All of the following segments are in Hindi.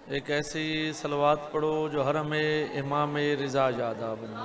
एक ऐसी सलवात पढ़ो जो हरम इमाम रिजा यादा बने।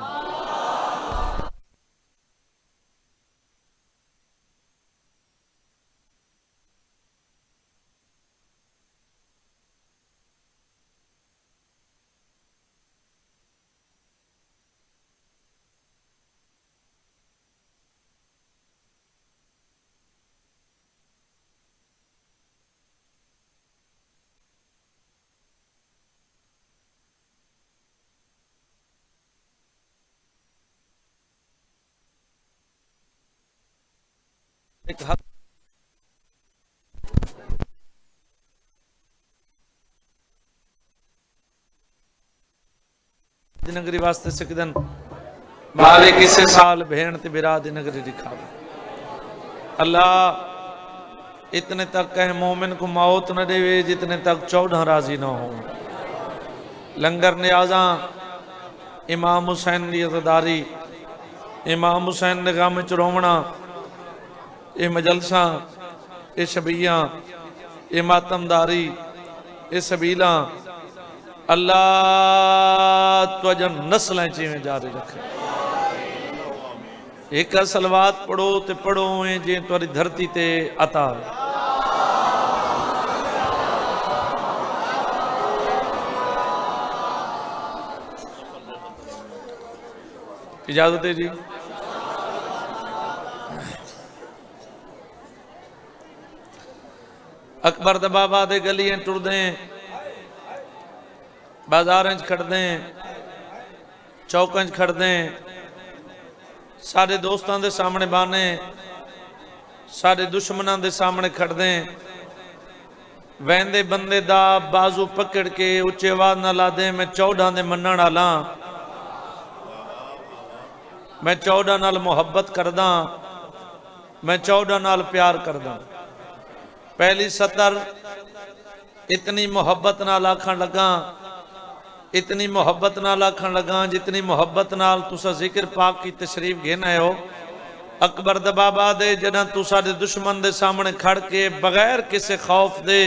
एक हक नगरी वास्ते सिकदन मालिक इसे साल भेण ते बिराद नगरी दिखावे। अल्लाह इतने तक कह मोमिन को मौत न देवे जितने तक 14 राजी न हो। लंगर न्याजा इमाम हुसैन की अज़दारी, इमाम हुसैन ने गम च रोवना, ये मजलसा, ये शबिया, ये मातमदारी, ये सबीला, अल्लाह तुझन नस्लें चिवें जारी रखे। एक सलवात पढ़ो ते पढ़ो जे तुहारी धरती ते अता है। इजाजत है जी। अकबर द बाबा दे गलियां टुरदे, बाजारें खड़दे, चौकें खड़दे, सारे दोस्तों के सामने बहाने, सारे दुश्मनों के सामने खड़दे, वहदे बंदे दा बाजू पकड़ के उच्चे आवाज ना ला दे मैं 14 दे मनण वाला, मैं 14 नाल मुहब्बत करदा, मैं 14 नाल प्यार करदा। पहली सतर इतनी मुहब्बत नाल आखण लगा, इतनी मुहब्बत नाल आखण लगा जितनी मुहब्बत नाल तुसा जिक्र पाक की तशरीफ घेन आए हो। अकबर द बाबा दे जदा तू साडे दुश्मन दे सामने खड़ के बगैर किसी खौफ दे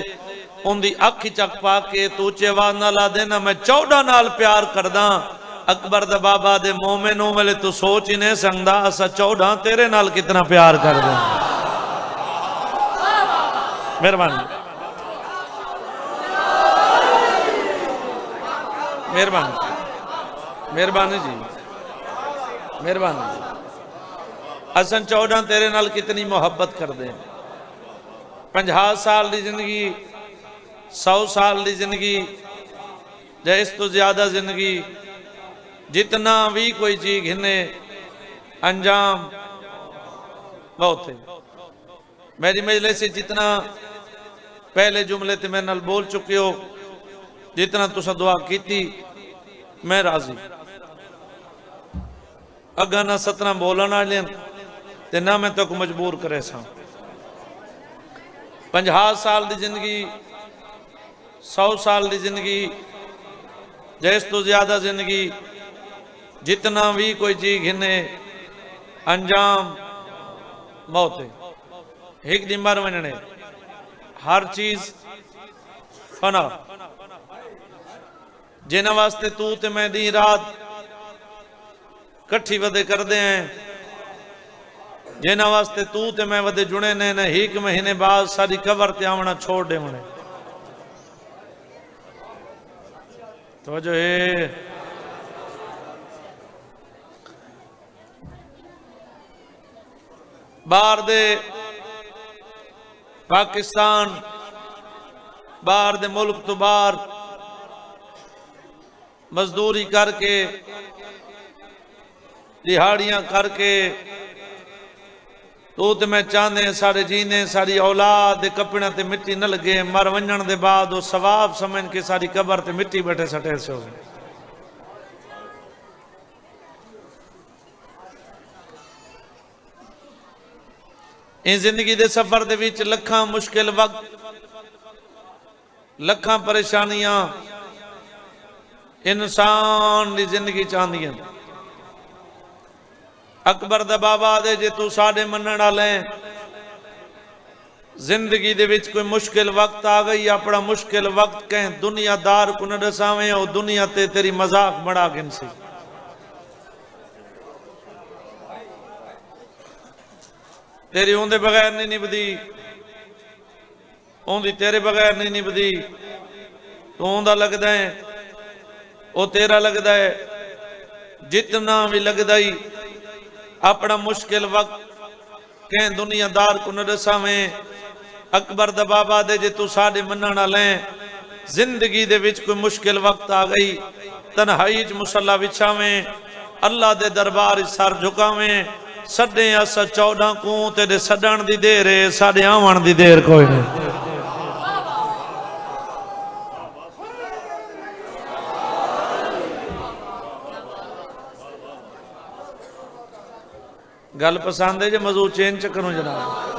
उनकी अख चक पा के तू उच्चे आवाज ना ला देना मैं 14 नाल प्यार करदा। अकबर द बाबा दे मोमिन वेले तू सोच ही नहीं सकदा असा 14 तेरे नाल कितना प्यार कर दे। मेहरबानी मेहरबानी मेहरबानी जी, मेहरबानी। असन 14 तेरे नाल कितनी मोहब्बत कर दे। 50 साल की जिंदगी, 100 साल की जिंदगी, या इस तो ज्यादा जिंदगी, जितना भी कोई चीज घिने अंजाम बहुत है। मेरी मजलिस से जितना पहले जुमले ते मेरे नाल बोल चुके हो, जितना तुसा दुआ की मैं राजी। अगा ना 17 बोलना ते ना मैं तो मजबूर करे सा। 50 साल की जिंदगी, 100 साल की जिंदगी, जैस तो ज्यादा जिंदगी, जितना भी कोई चीज घिने अंजाम मौत है। एक दिन बार वजने हर चीज फना। जिन्होंने वास्ते तू ते मैं दी रात कट्ठी वदे करते हैं, जिन्होंने वास्ते तू ते मैं वदे जुड़े ने न एक महीने बाद सारी कबर ते आवना छोड़ दे। तो जो है बाहर दे पाकिस्तान, बाहर दे मुल्क तो बाहर मजदूरी करके, दिहाड़ियां करके तू तो मैं चाहते सारे जीने सारी औलाद कपड़े ते मिट्टी न लगे। मर वजन के बाद वो सवाब समझ के सारी कबर ते मिट्टी बैठे सटे सो। इस जिंदगी के सफर दे विच लखां मुश्किल वक्त, लखां परेशानियां इंसान की जिंदगी चाहदियां। अकबर द बाबा दे जे तू साडे मनण वाले जिंदगी दे विच कोई मुश्किल वक्त आ गई, अपना मुश्किल वक्त कहें दुनियादार को न दसावें और दुनिया ते तेरी मजाक बड़ा गिनसी। तेरी उनके बगैर नहीं निभदी, उनकी तेरे बगैर नहीं निभदी। तू उनका लगता है, वो तेरा लगता है, जितना भी लगता ही अपना मुश्किल वक्त कहें दुनियादार को न दसावें। अकबर दा बाबा दे जे तू साडे मनण वाले, जिंदगी दे विच कोई मुश्किल वक्त आ गई, तन्हाई च मुसल्ला बिछावें, अल्लाह दे दरबार च सर झुकावें। सडे अस 14 को तेरे सडण दी देर है, साडे आवन दी देर कोई नहीं। गल पसंद है जो मौजू चेंज करूं जनाब।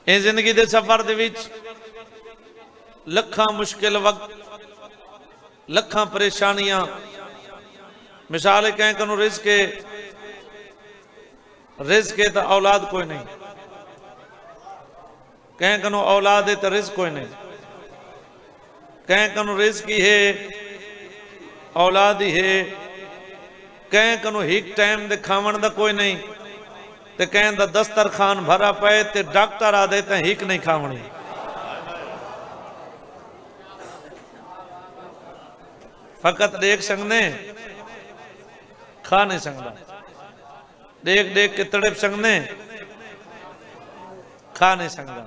ये जिंदगी दे सफर दे विच लखां मुश्किल वक्त, लखां परेशानियां। मिसाल है कहीं कनु रिज़्क है तो औलाद कोई नहीं, कहीं कनु औलाद है तो रिज़्क कोई नहीं, कहीं कनु रिज़्क ही है औलाद ही है, कहीं कनु एक टाइम दे खावन दा कोई नहीं, ते कहीं दा दस्तरखान भरा पे ते डॉक्टर आ देते हिक नहीं खावनी। फकत देख सकने, खा नहीं सकता। देख देख के तड़प सकने, खा नहीं सकता।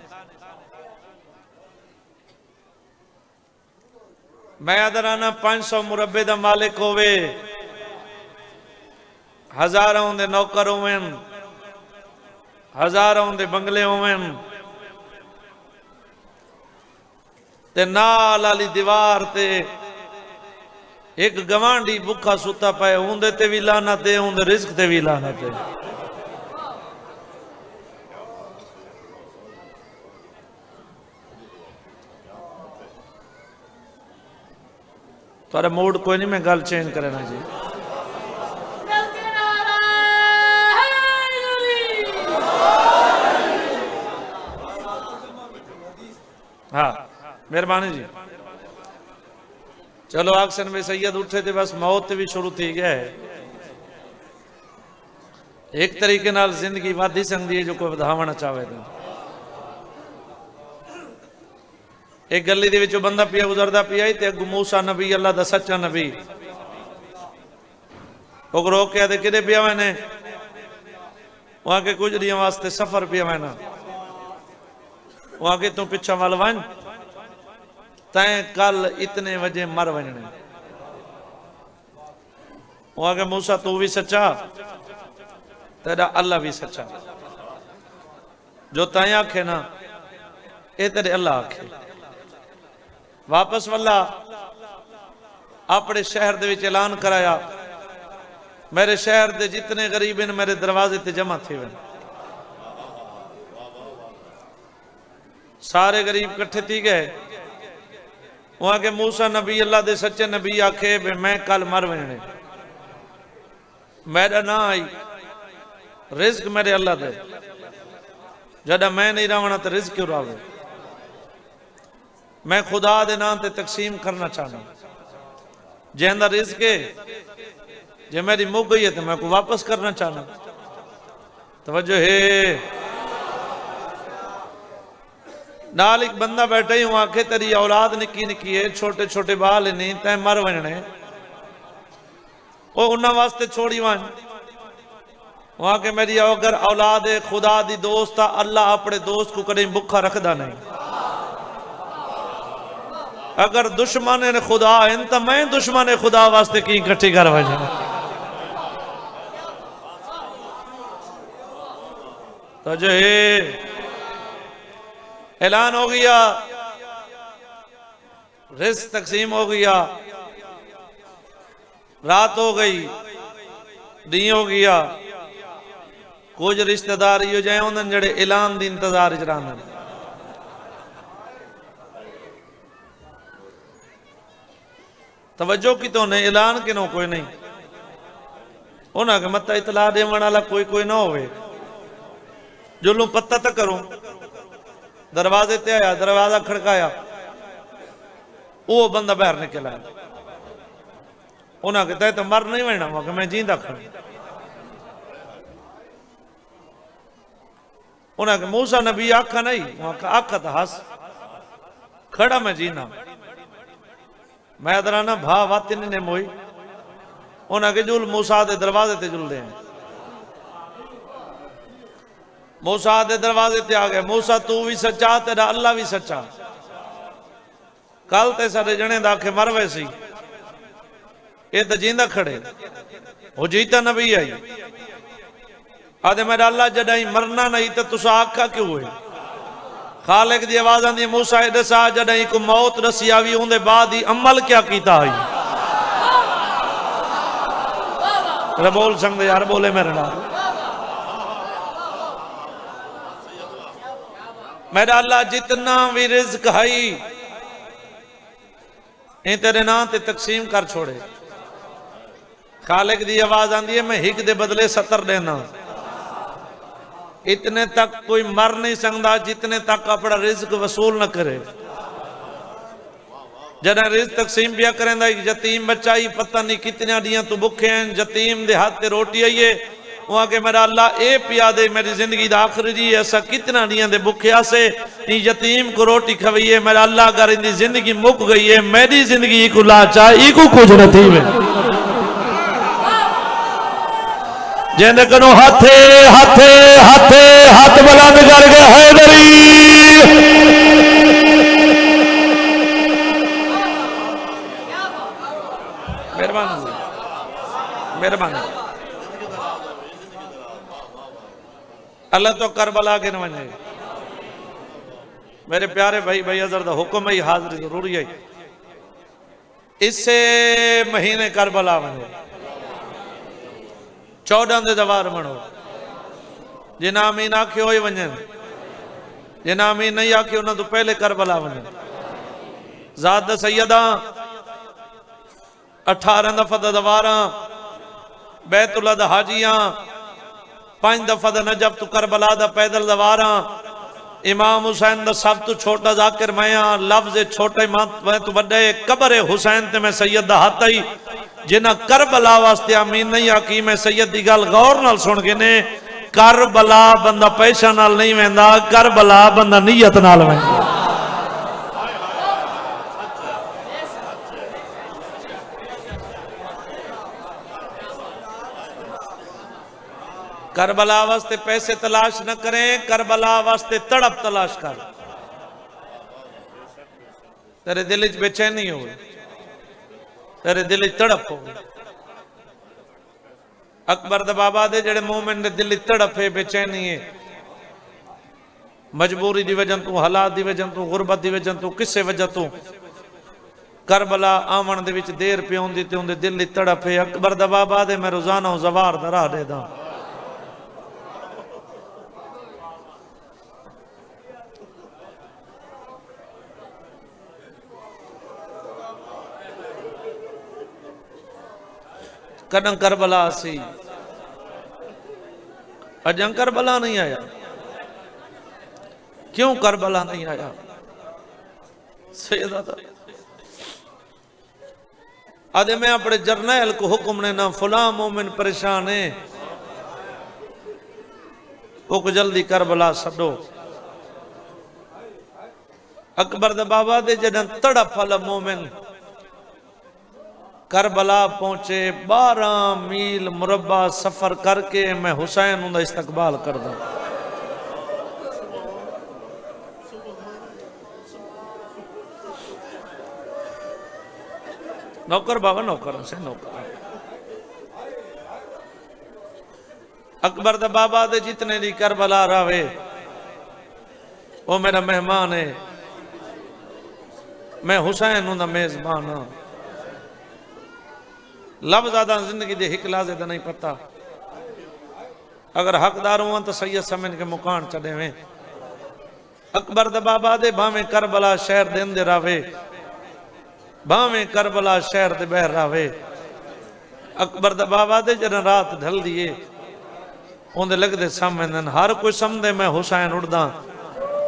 मैं अदराना 500 मुरब्बे दा मालिक होवे, हजारों दे नौकर होवन, हजारों दे बंगले होवन, ते नाल वाली दीवार ते एक गवांडी भुखा सुता पाए, उंदे ते भी लानत है, उंदे रिज़्क ते भी लानत है। तुम्हारा मूड कोई नहीं, मैं गल चेंज करना जी। हाँ मेहरबानी जी। चलो आक्सन में सैयद उठे थे, बस मौत भी शुरू थी गया है। एक तरीके नाल जिंदगी वादी सकती है जो कोई वधावना चाहे तो। एक गली दे विचों बंदा पिया गुजरदा पिया ही ते अगू मूसा नबी, अल्लाह दा सच्चा नबी, वो रोक के किदे पिया मैंने वहां के कुछ दिनों वास्ते सफर पिया मैंने वहां के तू पिछा वाल वन तय कल इतने बजे मर वजने। वहां के मूसा तू भी सच्चा, तेरा अल्लाह भी सच्चा। जो तय आखे ना ये तेरे अल्लाह आखे। वापस वाला अपने शहर दे विच ऐलान कराया, मेरे शहर दे जितने गरीब हैं मेरे दरवाजे ते जमा थे वे। सारे गरीब इकट्ठे थी गए। वहां के मूसा नबी, अल्लाह दे सच्चे नबी आखे भी मैं कल मर वजने, मेरा ना आई, रिज़्क मेरे अल्लाह दे, जदा मैं नहीं रहना तो रिज़्क क्यों रहे। मैं खुदा दे नाम ते तकसीम करना चाहना, जिंदा रिज़्क है जे मेरी मुक गई है तो मैं को वापस करना चाहना। तवज्जो है। नाल एक बंदा बैठा ही हूं, आखे तेरी औलाद निकी निकी है, छोटे छोटे बाल नहीं, तै मर वजने, वो उन्होंने वास्ते छोड़ी वन। वहां के मेरी अगर औलाद है खुदा दी दोस्त आ, अल्लाह अपने दोस्त को कभी भुखा रखदा नहीं। अगर दुश्मन ने खुदा है तो मैं दुश्मन खुदा वास्ते की इकट्ठी कर वजना। तो जो ऐलान हो गया, रिज़्क तकसीम हो गया, रात हो गई, दी हो गया। कुछ रिश्तेदार यो जाए उन्होंने जड़े ऐलान दी इंतजार च रहंदे। तवज्जो की तो नहीं, ऐलान किनों कोई नहीं, उन्होंने मत इतला देवन वाला कोई कोई ना होवे। जुलूं पत्ता तक करूं, दरवाजे ते आया, दरवाजा खड़काया, वो बंदा बाहर निकल आया। उन्हें कहता तो मर नहीं वना, मैं मैं जींदा खड़ा। उन्हें कहा मूसा नबी आखा नहीं, आखा तो हस खड़ा मैं जीना। मैं दराना भा वाती ने मोई। उन्हें कहा जुल मूसा दे दरवाजे ते जुलदे हैं। मूसा दे दरवाजे ते आ गए। मूसा तू भी सच्चा, तेरा अल्लाह भी सच्चा। कल ते सारे जने दा आखे मर वैसी, ये तो जींदा खड़े। वो जीता नबी आई आदे मेरा अल्लाह जडाई मरना नहीं तो तुसा आखा क्यों है? खालिक दी आवाज आंदी मूसा दसा जडाई को मौत रसी आवी उनदे बाद ही अमल क्या कीता है? बोल संगदे यार, बोले मेरे नाल। मेरा अल्लाह जितना भी रिज़्क है ये तेरे नाम ते तकसीम कर छोड़े। खालिक दी आवाज आंदी है मैं हिक दे बदले 70 देना। इतने तक कोई मर नहीं सकता जितने तक अपना रिज़्क वसूल न करे। जरा रिज़्क तकसीम पिया करेंदा, यतीम बच्चा ही पता नहीं कितने दियां तू भुखे हैं, यतीम दे हाथ ते रोटी आई है, वहां के मेरा अल्लाह ए पिया दे मेरी जिंदगी दा आखिरी जी ऐसा कितना दियां दे भुखे आसे यतीम को रोटी खवाइए। मेरा अल्लाह अगर इनकी जिंदगी मुक गई है, मेरी जिंदगी को लाचा इको कुछ नहीं है। जिन्हें कनो हाथे हाथे हाथे हाथ बुलंद करके हैदरी मेहरबानी मेहरबानी। अल्लाह तो करबला के न वने। मेरे प्यारे भाई भाई अजर दा हुक्म है, हाजिरी जरूरी है। इसे महीने करबला वने 14 दे दवार मनो। जिन्हें आमीन आख्यो ही वजन, जिन्हें आमीन नहीं आख्यो उन्होंने तो पहले करबला वजन। ज़ात सैयदा 18 दफा दा दवारा, बैतुल्ला दा हाजियां 5 दफा दा नजफ तू करबला दा पैदल दवारा। इमाम हुसैन दा सब तू छोटा जाकिर मैं लफ्ज छोटे मैं तू बड़े कबर हुसैन ते मैं सैयद दा हाथ आई। जिन्हें करबला वास्ते आमीन नहीं आकी, मैं सैयद की गल गौर नाल सुन के ने, करबला बंदा पैसा नाल नहीं वेंदा, करबला बंदा नीयत नाल वेंदा। करबला वास्ते पैसे तलाश न करें, करबला वास्ते तड़प तलाश कर। तेरे दिल च बेचैनी हो, तेरे दिल तड़प हो। अकबर दा बाबा दे जेड़े मोमिन दे दिल तड़प है, बेचैनी है, मजबूरी दी वजह तू, हालात दी वजह तू, गुरबत दी वजह तू, किसे वजह तू करबला आवन दे विच देर पे आउंदी ते उंदे दिल तड़प है। अकबर दा बाबा दे मैं रोजाना जवार दा राह देदा। कदम करबला सी, अजं करबला नहीं आया। क्यों करबला नहीं आया? आदे मैं अपने जर्नैल को हुक्म ने ना फुला मोमिन परेशान है, वो जल्दी करबला सडो। अकबर दे बाबा दे जदन तड़प वाला मोमिन करबला पहुंचे, 12 मील मुरब्बा सफर करके मैं हुसैन उनका इस्तकबाल कर दूं। नौकर बाबा नौकर से नौकर। अकबर दा बाबा दे जितने दी करबला रहे वो मेरा मेहमान है, मैं हुसैन उनका मेजबान हाँ। लफ्ज़ आदा जिंदगी दे हिक लाजे दा नहीं पता। अगर हकदार हुआ तो सैयद समझ के मुकान चढ़े में। अकबर दा बाबा दे भावे करबला शहर दे अंदर आवे, भावे करबला शहर दे बहर आवे। अकबर दा बाबा दे जन रात ढल दिए, उन्हें लगते समझ हर कोई समझे मैं हुसैन उड़दा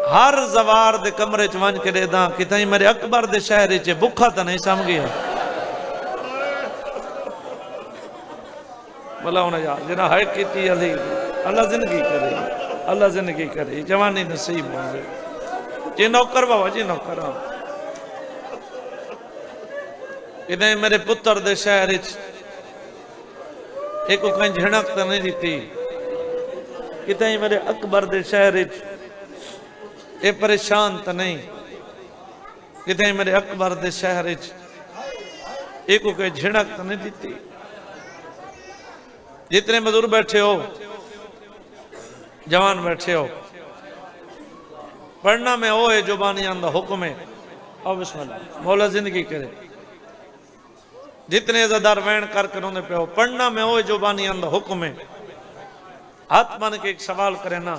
हर जवार दे कमरे च वंज के देदा कितई मेरे अकबर दे शहर च भुखा तो नहीं समझ गया बोला उन्हें यार जिन्हें है की अली अल्लाह जिंदगी करे अल्लाह जिंदगी करे जवानी नसीब होंगे जी नौकर बाबा जी नौकर इतने मेरे पुत्र दे शहर एक कहीं झिणक तो नहीं दी कितने मेरे अकबर दे शहर ये परेशान तो नहीं कितने मेरे अकबर दे शहर एक कोई झिणक तो नहीं दी जितने मजदूर बैठे हो जवान बैठे हो पढ़ना में वो है जो बानी आंदा हुक्म है और बिस्मिल्लाह मौला जिंदगी करे जितने अजादार वैन करके उन्होंने पे हो पढ़ना में वो है जो बानी आंदा हुक्म है हाथ मन के एक सवाल करे ना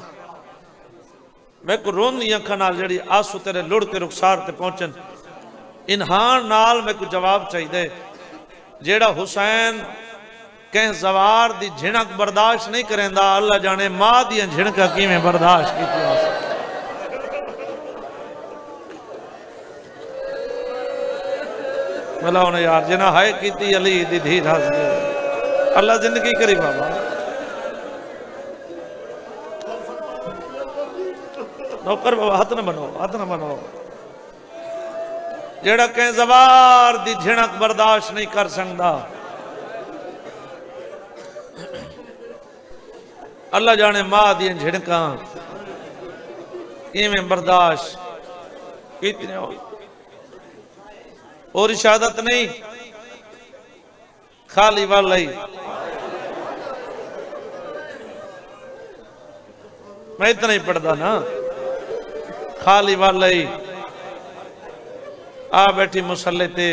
मैं को रोंदी अखा नाल जड़ी आंसू तेरे लुढ़ के रुखसार ते पहुंचन इन्हान नाल मैं को जवाब चाहिए जेड़ा हुसैन कह जवार दी झिणक बर्दाश्त नहीं करेंदा अल्लाह जाने मां दी झिणका किवें बर्दाश्त कीती भला उन्हें यार जिन्हें हाय की अली दी धीर अल्लाह जिंदगी करी बाबा नौकर बाबा हाथ न बनो जेड़ा कह जवार दी झिणक बर्दाश्त नहीं कर सकता अल्लाह जाने मां दी झिणका किवें बर्दाश्त कितने हो और इशादत नहीं खाली वाल मैं इतना ही पढ़ता ना खाली वाल आ बैठी मुसल्ले ते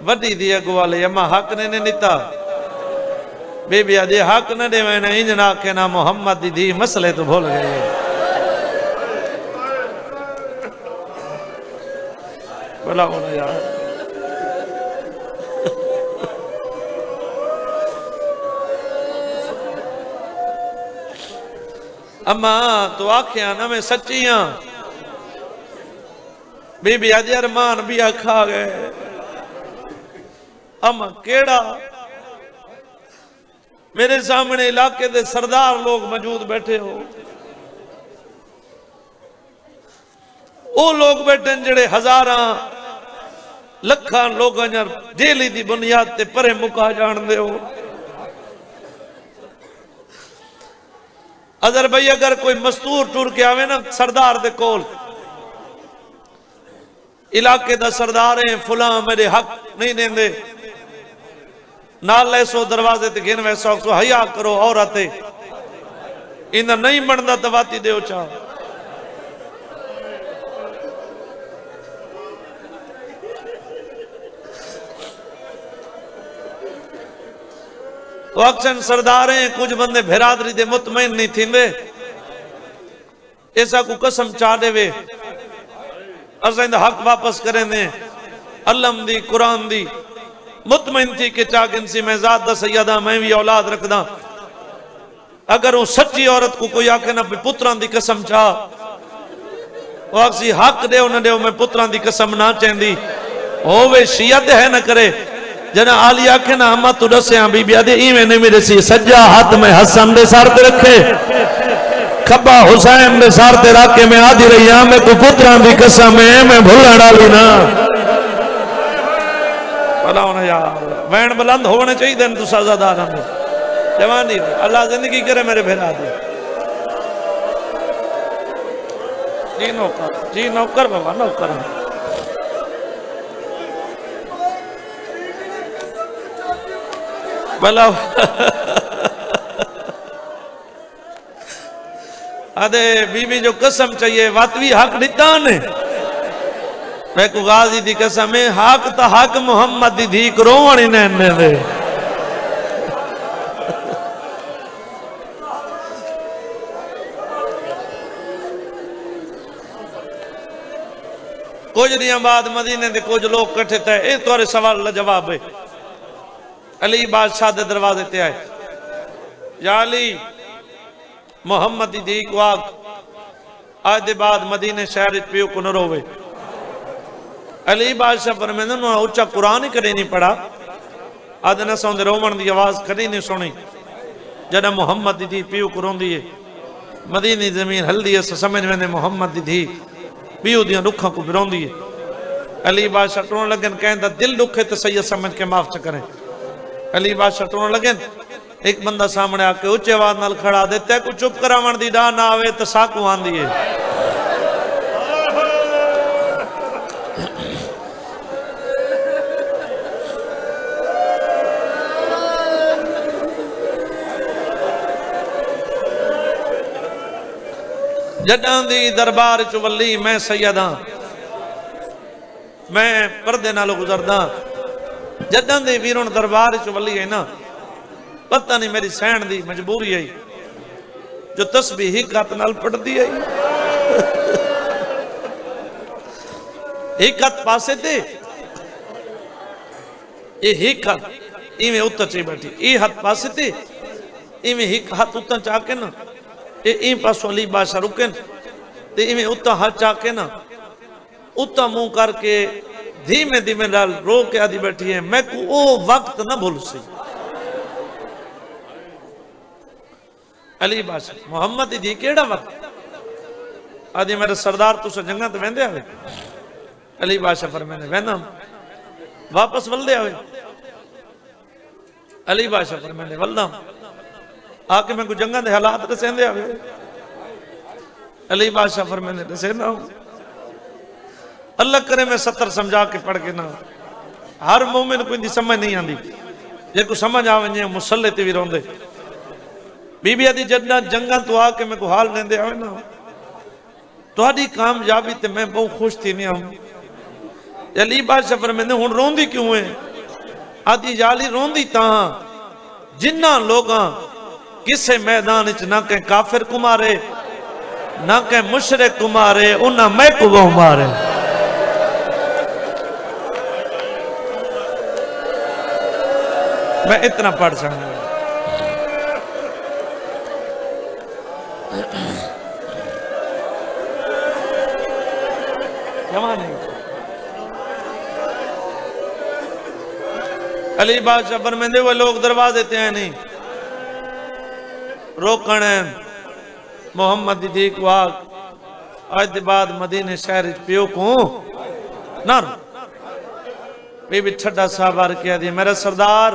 वड्डी दी अगवाले अम्मा हक ने नीता बेबी अजे हक न दे मैंने इंज ना के ना मोहम्मद दी धी मसले तो भूल गए बोला होना यार अम्मा तो आखिया ना मैं सच्ची हाँ बीबी अज अरमान भी आखा गए अम्मा केड़ा मेरे सामने इलाके दे सरदार लोग मौजूद बैठे हो वो लोग बैठे जड़े हजारा लखा लोग जेली दी बुनियाद ते परे मुका जान दे हो अगर भाई अगर कोई मस्तूर टुर के आवे ना सरदार दे कोल इलाके दा सरदार है फुला मेरे हक नहीं देंदे नाल ऐसो दरवाजे ते गिन वैसो सो हया करो औरत इन नहीं बनता तवाती दे चाह अक्सर सरदार हैं कुछ बंदे बिरादरी दे मुतमईन नहीं थींदे ऐसा को कसम चा देवे असां दा हक वापस करेंदे अल्लम दी कुरान दी मुतमईन थी के चागिन सी मैं जात दा सैयदा मैं भी औलाद रखदा अगर वो सच्ची औरत को कोई आके ना पुत्रां दी कसम चा वो आखसी हक दे न दे मैं पुत्रां दी कसम ना चेंदी होवे शियत है न करे जना आली आखे ना अम्मा तू दसिया बीबी आदे इवें नहीं मेरे सी सज्जा हाथ में हसन दे सर ते रखे खब्बा हुसैन दे सर ते रख के मैं आदी रही हां मैं तू पुत्रां दी कसम है मैं भुलण वाली ना भला होना यार वैन बुलंद होने चाहिए तू सजादार जवानी अल्लाह जिंदगी करे मेरे भेरा दे जी नौकर बाबा नौकर भला अदे बीबी जो कसम चाहिए वात भी हक दिता ने मैं को गाजी दी कसम है हक ता हक मोहम्मद दी धी रोवण ही ने दे कुछ दिन बाद मदीने दे कुछ लोग कट्ठे थे ये तुम्हारे सवाल का जवाब है अली बादशाह दे दरवाजे ते आए या अली मोहम्मद दी धी को आग आज दे बाद मदीने शहर पियो को न रोवे। अली बादशाह फरमांदे ने उच्चा कुरान ही कदे नहीं पढ़ा, अद न सौंदे रोवण दी आवाज कदे नहीं सुनी। जदा मोहम्मद दी धी पियो को रोंदी है, मदीने जमीन हल्दी है, समझ में मोहम्मद दी धी पियो दियां दुखा को बिरोंदी है। अली बादशाह टोन लगन कहंदा दिल दुखे तो सही समझ के माफ च करें। अली बादशाह टोन लगन एक बंदा सामने आके उच्चे आवाज नाल खड़ा दे ते को चुप करावण दी डाह ना आवे तो साकू आंदी है। जडां दी दरबार च वली मैं सैयदा मैं पर्दे नालों गुजरदा, जडां दे वीरों दरबार च वली है ना, पता नहीं मेरी सहन दी मजबूरी आई जो तस्बीह ही कत नाल पढ़दी आई। एक हाथ पासे ते ये एक हाथ इवें उत्तर च बैठी, ये हाथ पासे ते इवें एक हाथ उत्तर चा के ना ये पासों अली बादशाह रुके ते इवें उत्ता हाथ चा के ना उत्ता मुंह करके धीमे धीमे नाल रो के आदि बैठी है मैं को ओ वक्त ना भूल सी। अली बादशाह मोहम्मद दी केड़ा वक्त आदि मेरे सरदार तुस जंगा तो वेंदे आवे। अली बादशाह फरमाने वेंदा वापस वलदे आवे। अली बादशाह फरमाने वलदा आके मैं को जंगा दे हालात दसेंदे आवे। अली बादशाह फरमाने दसे ना अल्लाह करे मैं 70 समझा के पढ़ के ना, हर मोमिन को इंदी समझ नहीं आती, जे को समझ आवे मुसल्ले ते भी रोंदे। बीबी आदि जदा जंगा तो आके मैं को हाल लेंदे आवे ना तुहाडी कामयाबी ते मैं बहुत खुश थी नहीं हूं। अली बादशाह फरमांदे हुन रोंदी क्यों है? आदि जाली रोंदी ता जिन्ना लोगां किसे मैदान च ना कह काफिर कुमारे ना कह मुशरिक कुमारे उन्ना मैं को मारे। मैं इतना पढ़ सकता अली बादशाह फरमांदे वो लोग दरवाजे ते हैं नहीं रोकण मोहम्मद दी को आग आज के बाद मदीने शहर पियो को ना बीबी ठड्डा साहब आर कह दी मेरे सरदार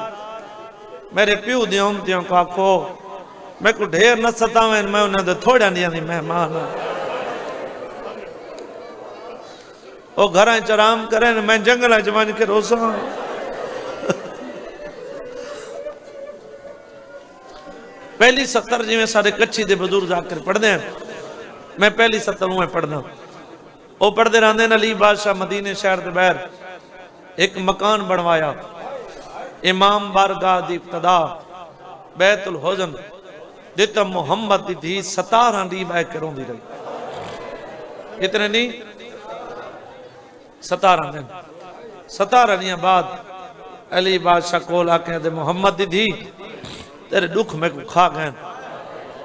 मेरे प्यू दी उम्मतियों को आखो मैं को ढेर न सतावें मैं उन्हें थोड़ा नहीं आती मेहमान वो घर च आराम करें मैं जंगल च बन के रोसा। पहली 70 जिमें सारे कच्छी दे बुजुर्ग जाकर पढ़ते हैं, मैं पहली 70 में पढ़ना वो पढ़ते रहते हैं। अली बादशाह मदीने शहर के बाहर एक मकान बनवाया, इमाम बारगाह दी इब्तदा बैतुल हुज़न दिता मोहम्मद दी धी 17 दी बह के रोंदी रही। इतने नहीं 17 दिन 17 दिन बाद अली बादशाह को आके दे मोहम्मद दी धी तेरे दुख में को खा गए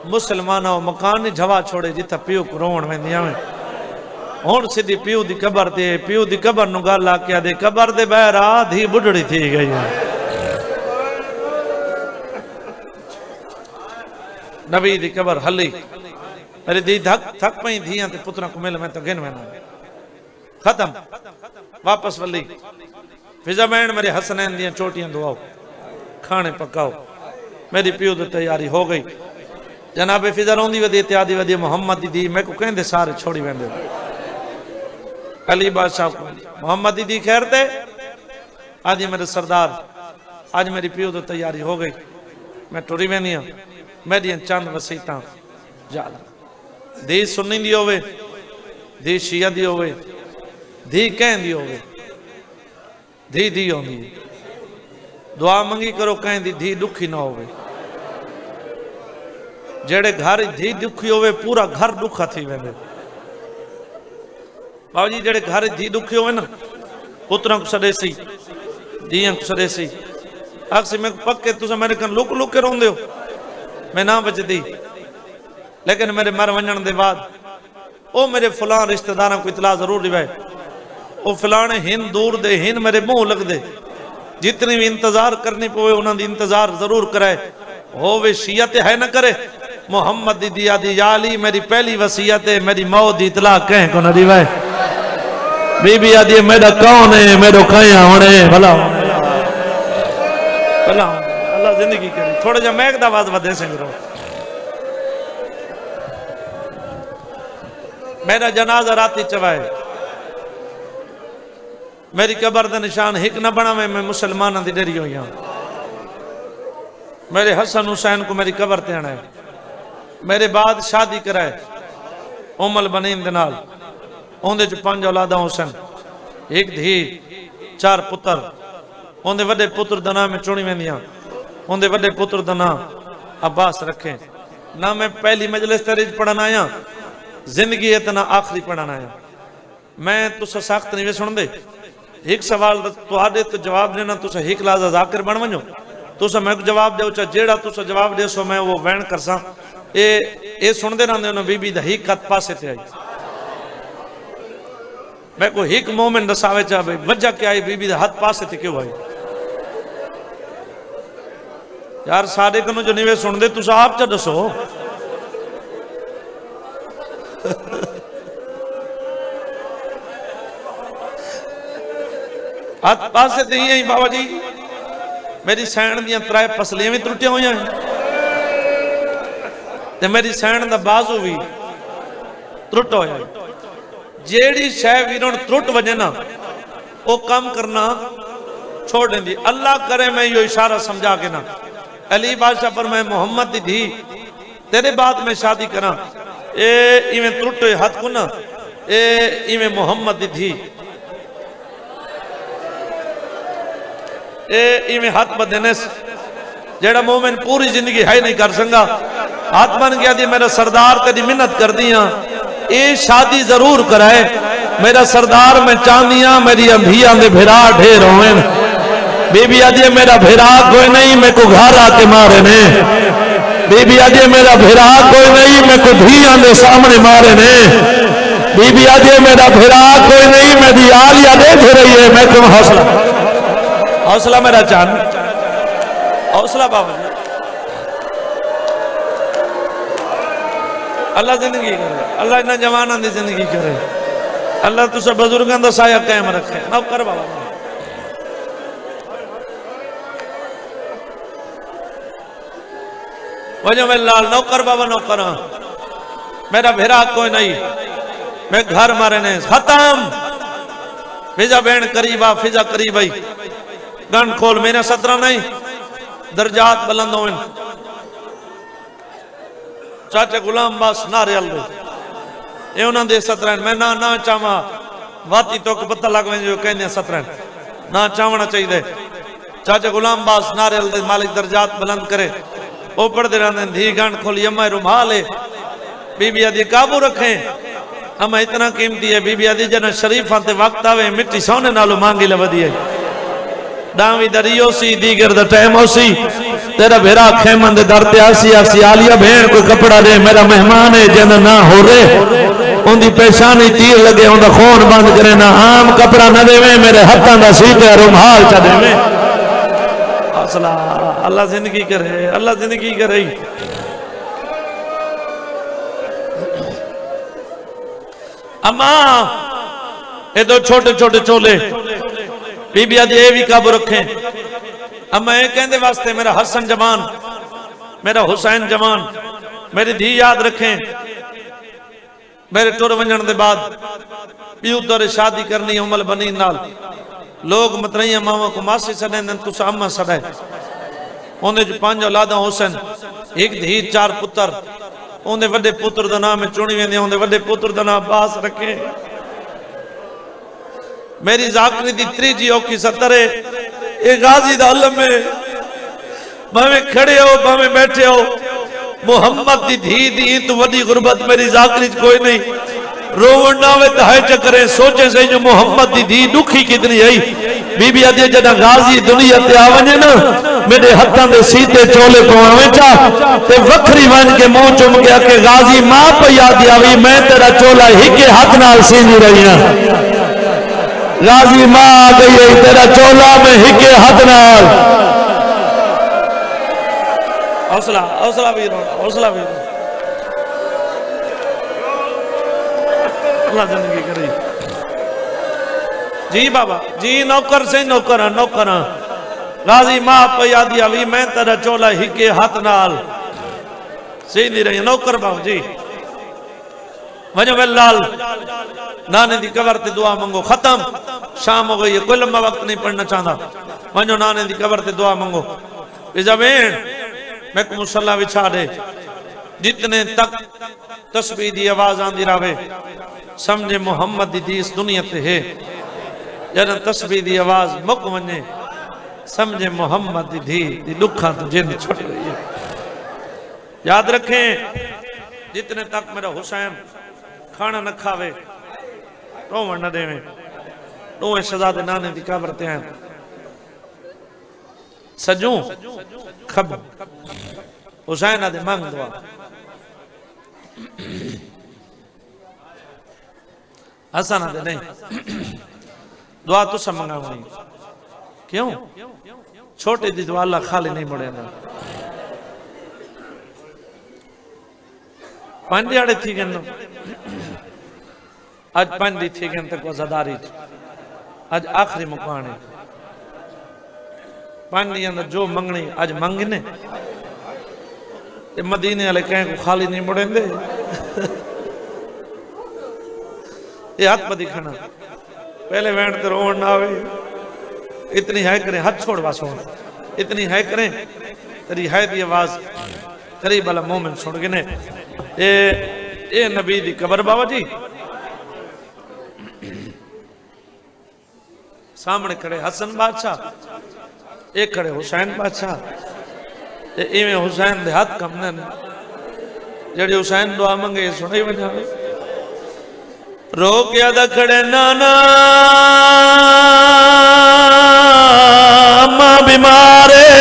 मुसलमान मकान नहीं जवा छोड़े जिथा प्यो को रोवण वेंदियां में हुण सीधी प्यो दी कबर ते प्यो दी कबर नु गल आके दे कबर दे बहर आ धी बुढ़ड़ी थी गई है। नबी दी कबर हली मेरी दी धक थक पई धियां ते पुत्रा को मिल मैं तो गिन वेना खत्म वापस वली फिजा बैन मेरे हसनैन दियां चोटियां दुआओ खाने पकाओ मेरी प्यो दी तैयारी हो गई। जनाबे फिजा रोंदी वदी इत्यादि वदी मोहम्मद दी मैं को कहंदे सारे छोड़ी वेंदे। अली बादशाह को मोहम्मद दी खैर ते आज मेरे सरदार आज मेरी प्यो दी तैयारी हो गई मैं टुरी वेनी हां मेरी चंद वसीयतां याद धी सुन्नी दी होवे धी शिया दी होवे धी कहंदी होवे धी धी होंदी दुआ मंगी करो कहंदी धी दुखी ना होवे जेड़े घर धी दुखी होवे पूरा घर दुखा थी वेंदे। बाबूजी जेड़े घर धी दुखी होवे ना पुत्रां को सदेसी धीयां को सदेसी अक्सर मैं पक्के तुस मेरे कन लुक लुक के रोंदे हो मैं ना बचदी लेकिन मेरे मर वजन के बाद वो मेरे फलां रिश्तेदारों को इतला जरूर दिवाए, वो फलाने हिन दूर दे हिन मेरे मुंह लगते, जितनी भी इंतजार करनी पवे उन्होंने इंतजार जरूर कराए। हो वे शियत है न करे मोहम्मद दी दिया दी याली मेरी पहली वसीयत है, मेरी मौत दी इतला कह को न दिवाए। बीबी आदि मेरा कौन है मेरो कया होने भला भला अल्लाह जिंदगी करे। थोड़ा जा महक दा आवाज वधे सिंह रो। मेरा जनाजा राती चवाए, मेरी कबर का निशान हिक न बनावे, मैं मुसलमानों की डेरी हुई हाँ। मेरे हसन हुसैन को मेरी कबर ते आना है। मेरे बाद शादी कराए उमल बनीन दे नाल, उहदे च 5 औलादा हुसैन, एक धी 4 पुत्र। उहदे वड्डे पुत्र दा नाम चुनी वेंदियां, उहदे वड्डे पुत्र दा नाम अब्बास रखे। ना मैं पहली मजलिस तेरे पढ़न आया जिंदगी इतना आखिरी पढ़न आया। मैं तुसा सख्त नहीं वे सुन दे, एक सवाल तुहाडे तो जवाब देना, तुसा हिक लाजा जाकिर बन वजो, तुसा मैं जवाब दो चा जेड़ा तुसा जवाब दे सो मैं वो वैन करसा। ये सुनते रहते हो बीबी दा हिक हथ पासे ते आई। मैं को हिक मोमिन दसावे चा भाई वजह क्या आई बीबी दा हथ पासे ते क्यों आई। यार साडे कनो जो नहीं वे सुनते तुसा आप चा दसो। हथ पासे ते ही बाबा जी मेरी सैन दियां 3 पसलियां भी त्रुटियां हुई हैं ते मेरी सैन दा बाजू भी त्रुट होया। जेड़ी शह वीरों त्रुट वजे ना वो काम करना छोड़ देंदी। अल्लाह करे मैं यो इशारा समझा के ना अली बादशाह पर मैं मोहम्मद दी धी तेरे बाद मैं शादी करा, ए इवें त्रुट होए हथ को ना ए इवें मोहम्मद दी धी इवें हाथ बदने जेड़ा मोमिन पूरी जिंदगी है नहीं कर संगा। हाथ बन गया दी मेरा सरदार तेरी मिन्नत कर दिया ये शादी जरूर कराए। मेरा सरदार मैं चाहदिया मेरी अंधिया दे भिरा ढेर होए। बीबी आदि मेरा भिरा कोई नहीं मैं को घर आके मारे ने। बीबी आदि मेरा भिरा कोई नहीं मैं को धिया दे सामने मारे ने। बीबी आदि मेरा भिरा कोई नहीं मेरी आलिया देख रही है। मैं तुम हौसला हौसला मेरा जान हौसला बाबा जी। अल्लाह जिंदगी करे, अल्लाह इन्हें जवानों की जिंदगी करे, अल्लाह तुझे बुजुर्गों का साया कायम रखे। नौकर बाबा वजह में लाल नौकर बाबा नौकर मेरा भेरा कोई नहीं मैं घर मारे ने खत्म। फिजा बहन करीब आ फिजा करीब आई गन खोल मेरा 17 नहीं दर्जात बुलंद हो। चाचे गुलाम बस नारे ये उन्होंने 17 मैं ना चाहवा वाती तो पता लग जो कहने 17 ना चाहना चाहिए। चाचे गुलाम बास नारे मालिक दर्जात बुलंद करे। वो पढ़ते रहते धी गन खोली अम्मा रुमाल है। बीबी आदि काबू रखे अम्मा इतना कीमती है। बीबी आदि जना शरीफा ते वक्त आवे मिट्टी सोने नालों मांगी लवदी है। डावी दरियो सी दीगर दा टाइम हो सी तेरा भेरा खेमन दे दर ते आसी आसी आलिया बहन कोई कपड़ा दे मेरा मेहमान है जिंदा ना हो रे उनकी पेशानी तीर लगे उनका खून बंद करे ना आम कपड़ा न देवे मेरे हाथों का सीधे रुमाल च देवे। हौसला अल्लाह जिंदगी करे, अल्लाह जिंदगी करे। अम्मा ये दो छोटे छोटे चोले बीबी आदि ये भी काबू रखे। अम्मा ये कहते वास्ते मेरा हसन जवान मेरा हुसैन जवान मेरी धी याद रखें। मेरे टुर वजन के बाद प्यू तोरे शादी करनी उमल बनी नाल लोग मतरैया मावा को मासी सड़े तुस अम्मा सड़े। उन्हें 5 औलादा हुसैन एक धी 4 पुत्र। उन्हें वड्डे पुत्र का नाम चुनी वेंदे उन्हें वड्डे पुत्र का नाम अब्बास रखे। मेरी जाकरी दी 3 औखी 70 ये गाजी दा आलम है। भावे खड़े हो भावे बैठे हो मोहम्मद दी धी दी तो वडी गुरबत मेरी जाकरी कोई नहीं। रोवण ना वे है चक्रे सोचे सही जो मोहम्मद दी धी दुखी कितनी आई। बीबी आदि जदा गाजी दुनिया ते आवने ना मेरे हाथों के सीते चोले पवावे चा ते वखरी बन के मुंह चुम गया कि गाजी मां पे याद आवी मैं तेरा चोला ही के हाथ नाल सींदी रही हां। गाजी मां आ गई तेरा चोला में ही के हाथ नाल। हौसला हौसला वीर हौसला वीर अल्लाह जिंदगी करे जी बाबा जी। नौकर से नौकर नौकर गाजी मां पे याद आवी मैं तेरा चोला ही के हाथ नाल सही नहीं रही। नौकर बाबू जी वजो लाल नाने दी कबर ते दुआ मंगो। खत्म शाम हो गई है कोई लंबा वक्त नहीं पढ़ना चाहता। वजो नाने दी कबर ते दुआ मंगो। जमीन मैं को मुसल्ला बिछा दे जितने तक तस्बीह दी आवाज आंदी रहे समझे मोहम्मद दी इस दुनिया ते है। जब तस्बीह दी आवाज मुक वने समझे मोहम्मद दी दुखा तो जिन छुट गई है। याद रखें जितने तक मेरा हुसैन खाना न खावे रोवण न देवे दोवें शहजादे नाने दी कब्र ते हैं सजू खब हुसैन आदे मंग दुआ। हसन आदे नहीं दुआ तो सब मंगावनी क्यों छोटे दी दुआ अल्लाह खाली नहीं मुड़े ना। पंजाड़े थी गन आज पंजी थी गन तक वज़ादारी आज आखिरी मुकाने पानी अंदर जो मंगनी आज मंगने मदीने वाले कहें को खाली नहीं मुड़ेंदे। ये हाथ पर दिखाना पहले वैन तो रोन ना आवे इतनी है करें हाथ छोड़ वासो इतनी है करें तेरी है दी आवाज करीब वाला मोमिन सुन गए। ये नबी दी कबर बाबा जी सामने खड़े हसन बादशाह एक खड़े हुसैन बादशाह इवें हुसैन दे हाथ कमने जड़ी हुसैन दुआ मंगे सुनाई वजा रो के अदा खड़े नाना मां बीमार है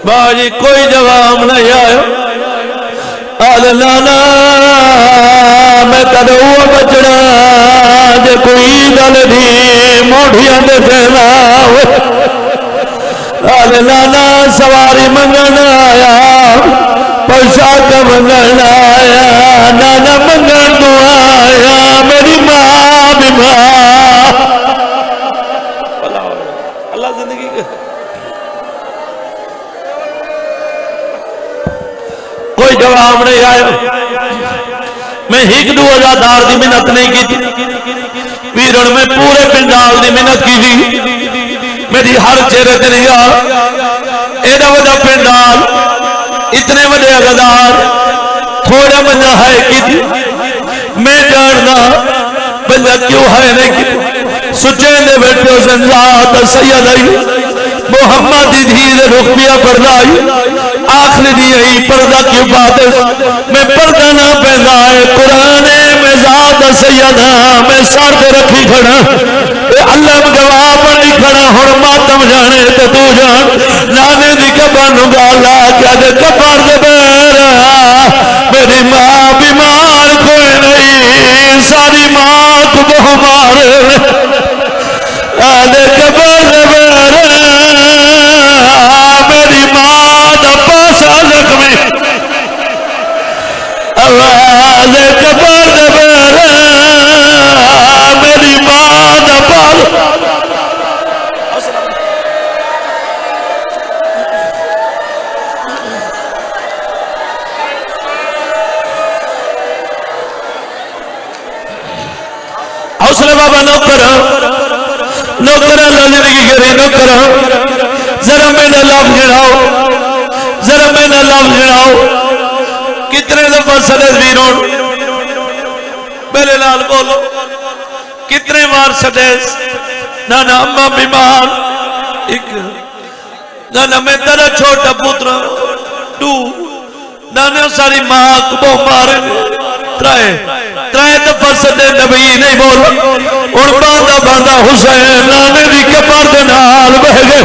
बाजी कोई जवाब नहीं आयो। आले नाना मैं कदों बचना जे कोई गल दी मोढ़ियां दे फैला। आले नाना सवारी मंगन आया पोशाक मंगन आया नाना मंगन तो आया मेरी मां बीमार। अल्लाह जिंदगी कोई जवाब नहीं आया। मैं एक 2000 की मेहनत नहीं की वीरण में पूरे पंजाब की मेहनत की थी मेरी हर चेहरे ते नहीं आ एडा वड्डा पंडाल इतने बड़े अगदार थोड़ा बंदा है कि मैं जानना बंदा क्यों है नहीं कि सुचे ने बैठे संजात सैयद आई मोहम्मद दी धीर रुखिया परदाई आखिरी दी यही पर्दा की बात मैं पर्दा ना पैदा है कुरान में जात सैयदा मैं सर पे रखी खड़ा अल्लाह जवाब नहीं खड़ा हुण मातम जाने तो तू जान नाने दी कबर नु गाला क्या दे कबर दे बेरा मेरी मां बीमार कोई नहीं सारी मां को बहु मारे आदे कबर दे बेरा मेरी मां दा पासा जख्मी आवाज कबर दे बेरा मेरी मां दा पासा हौसले बाबा नौकर नौकर जिंदगी करी नौकर जरा मैंने लफ्ज गिनाओ जरा मैंने लफ्ज गिनाओ कितने दफा सदर वीरों मेरे लाल बोलो कितने बार सदेश नाना अम्मा बीमार एक नाना मैं तेरा छोटा पुत्र 2 नाने सारी मां को मारे त्राए त्राए दफा सदे नबी नहीं बोल और बांदा बांदा हुसैन नाने दी कबर दे नाल बह गए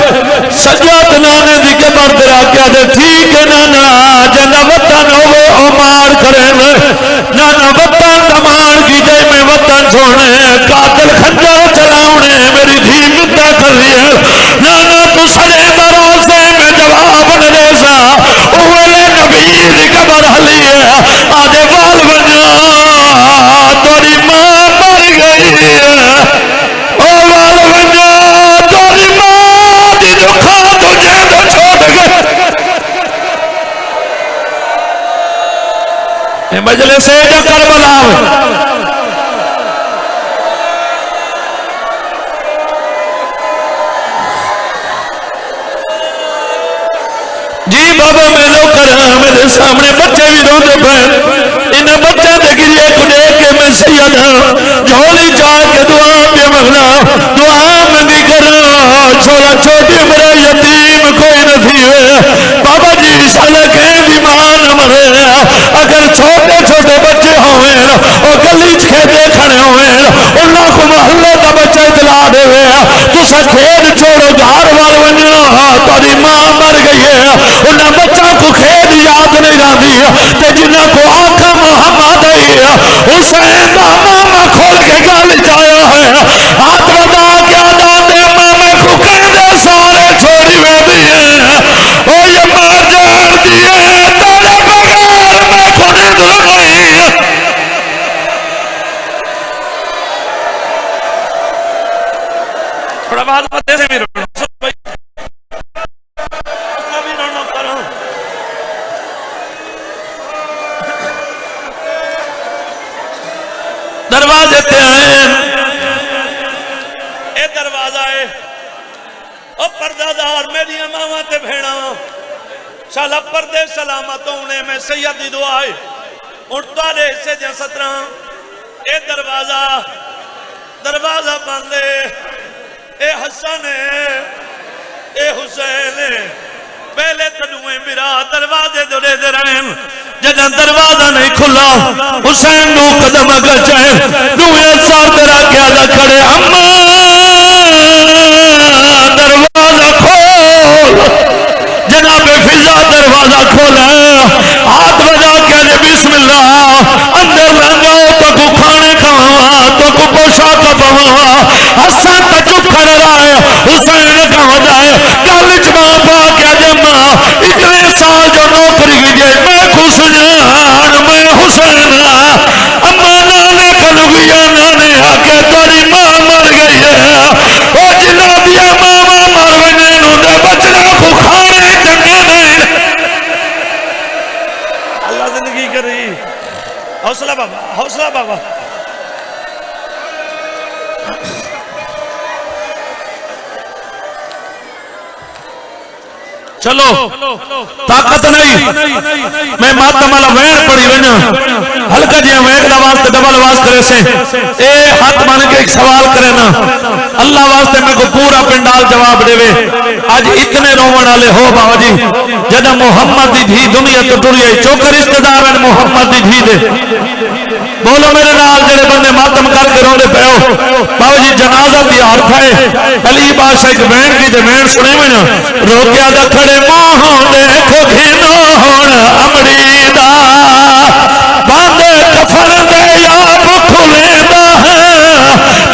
सजाद नाने दी कबर दे राख्या दे ठीक है नाना जना वतन होवे ओ मार करे नाना वतन दमान की जाए मैं वतन छोड़ने कातिल खंजर चलावने मेरी धी मुद्दा कर रही है नाना तू सड़े दरोसे में जवाब न दे सा ओले नबी दी कबर हली है आदे बाल बना तोरी मां मर गई ओ बाल बना तोरी मां दी दुखा तुझे तो छोड़ गए मजलिस से जो करबला जी बाबा मैनू करा मेरे सामने बच्चे भी रोते पे इन बच्चों के गिरिए को देख के मैं सैयद झोली चाह के दुआ पे मंगना दुआ मंगी करा छोरा छोटी उम्र यतीम कोई नहीं है बाबा जी साला कहीं भी मां न मरे अगर छोटे छोटे बच्चे होवे और गली खेते खड़े होवे उन्होंने को मोहल्ले का बच्चा इतला देवे तुसा खेत छोड़ो घर वाल वजना तारी मां मर गई है उन्हें बच्चा को खेत याद नहीं रहती तो जिन्हें को आखा मोहम्मद हुसैन का मामा खोल के गल जाया है हाथ बता क्या दादे मामा को कहते सारे छोड़ी बेबी है ओ ये मार जान दिए तेरे बगैर मैं खुद नहीं थोड़ा बात बता से मेरे दरवाजे ते आए ए दरवाजा है ओ पर्दादार मेरी मावा ते भेड़ा साला पर्दे सलामत होने में सैयद दी दुआ है उन तारे से जे 17 ए दरवाजा बंद है ए हसन ए हुसैन पहले तनुए मेरा दरवाजे दुरे दे रहे जदा दरवाजा नहीं खुला हुसैन नो कदम अगर जाए दुए सार तेरा क्या दा खड़े अम्मा दरवाजा खोल जनाब फिजा दरवाजा खोला हाथ बजा के ने बिस्मिल्लाह अंदर लंगाओ तो को खाने खावा तो को पोशाक पवावा हसन तो चुप खड़ा रहा हुसैन ने कहा जाए गल जमा पा के जमा इतने साल जो नौकरी की जाए मैं खुश जान मैं हुसैन अम्मा नाने कलुगिया नाने आके तेरी मां मर गई है ओ जिन्ना दिया मामा मर वने नु दे बचना को खाने चंगे नहीं अल्लाह जिंदगी करी हौसला बाबा चलो ताकत नहीं मैं मातम वाला वैन पड़ी वना हल्का जिया वैन का वास्ते डबल आवाज करे से ए हाथ मान के एक सवाल करे ना अल्लाह वास्ते मेरे को पूरा पंडाल जवाब देवे आज इतने रोवण वाले हो बाबा जी जदा मोहम्मद दी धी दुनिया तो टुरी चौक रिश्तेदार हैं मोहम्मद दी धी दे बोलो मेरे नाल जेड़े बंदे मातम करके रोंदे पे हो बाबा जी जनाजा दी हाथ है अली बादशाह एक वैन की जे वैन सुने में ना रोकिया दा खड़े मां देखो घिनो होण अमरीदा बांधे कफन दे आप खुलेदा है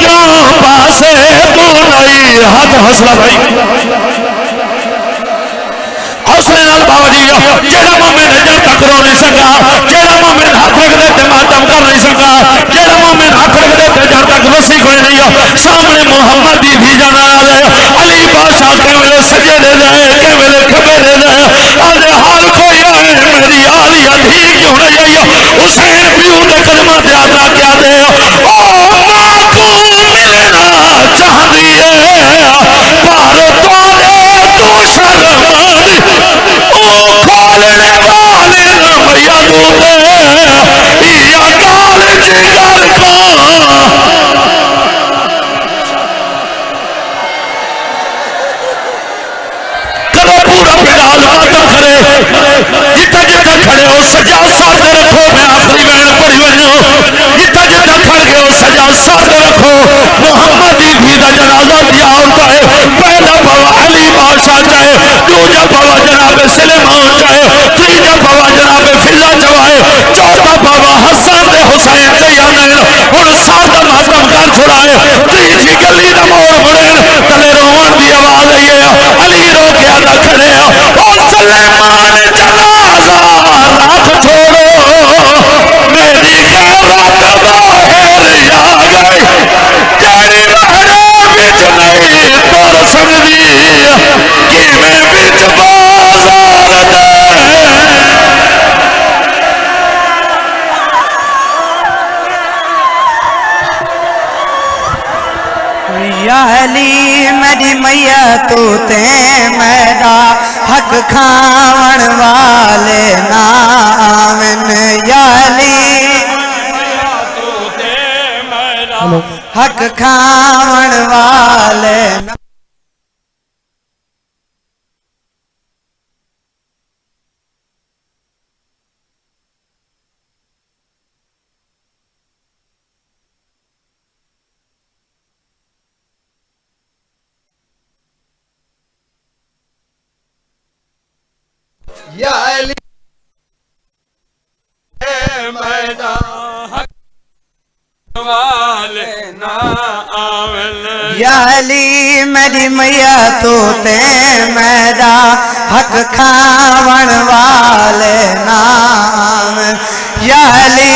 क्यों पासे तू नहीं हाथ हौसला भाई हौसले नाल बाबा जी जेड़ा मोमिन जब तक रो नहीं सका जेड़ा मोमिन हाथ रख दे मातम कर नहीं सका जेड़ा मोमिन हाथ रख दे जब तक वसी कोई नहीं हो सामने मोहम्मद दी भी जाना अली बादशाह के वेले सजे ले जाए के वेले खबे ले जाए अरे हाल कोई आए मेरी आलिया धी क्यों नहीं आई हुसैन पियो दे कलमा दे आदा क्या दे ओ मां को मिलना चाहती है पर तोरे तू शर्म खोलने वाले ना भैया दूते या गाल जिगर को करो पूरा पंडाल मातम करे जितना जितना खड़े हो सजा साथ रखो मैं आखिरी बहन पढ़ी वजो जिता जिता खड़ गए हो सजा साथ रखो मोहम्मद की भी का जनाजा तैयार होता है पहला बाबा अली बादशाह चाहे दूजा बाबा जनाब सुलेमान चाहे तीजा बाबा जनाब फिजा चवाए चौथा बाबा हसन दे हुसैन दे यानैन हुन सादा मातम कर छुड़ाए तीजी गली दा मोड़ मुड़े कले रोवन दी आवाज आई है अली रो के आदा खड़े ओ सुलेमान जनाजा रख छोड़ो मेरी कैमरा कदा हेर आ गई तेरी लहरे बिच नहीं तुर सकदी कि मैं बिच बाजार दे या अली मेरी मैया तू ते मेरा हक खावण वाले नावन या अली हक खावण वाले या अली मैदान वाले ना आवन या अली मेरी मैया तू ते मेरा हक खावण वाले नाम या अली